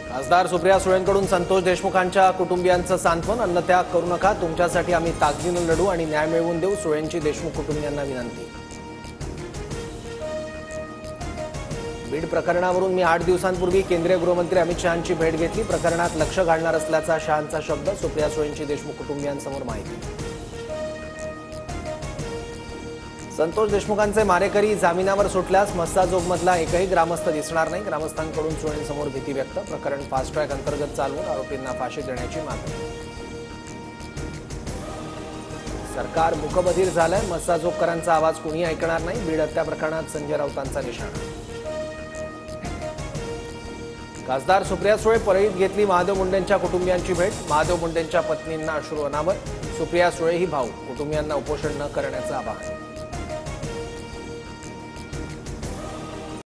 खासदार सुप्रिया सुळेंकडून संतोष देशमुखांच्या कुटुंबियांचं सांत्वन। अन्नत्याग करू नका, तुमच्यासाठी आम्ही ताकदीने लढू आणि न्याय मिळवून देऊ, सुळेंची देशमुख कुटुंबियांना विनंती। बीड प्रकरणावरून मी 8 दिवसांपूर्वी केंद्रीय गृहमंत्री अमित शहांची भेट घेतली। प्रकरणात लक्ष घालणार असल्याचा शहांचा शब्द। सुप्रिया सुळेंची देशमुख कुटुंबियांसमोर माहिती। संतोष देशमुखांचे मारेकरी जामिनावर सुटल्यास मस्साजोगमधला एकही ग्रामस्थ दिसणार नाही। ग्रामस्थांकडून सुळेंसमोर भीती व्यक्त। प्रकरण फास्ट ट्रॅक अंतर्गत चालवून आरोपींना फाशी देण्याची मागणी। सरकार मूकबधीर झालंय, मस्साजोगकरांचा आवाज कुणी ऐकणार नाही। बीड हत्या प्रकरणात संजय राऊतांचा निशाणा। खासदार सुप्रिया सुळे परळीत घेतली महादेव मुंडेंच्या कुटुंबियांची भेट। महादेव मुंडेंच्या पत्नींना अश्रू अनावर। सुप्रिया सुळे ही भाऊ, कुटुंबियांना उपोषण न करण्याचं आवाहन।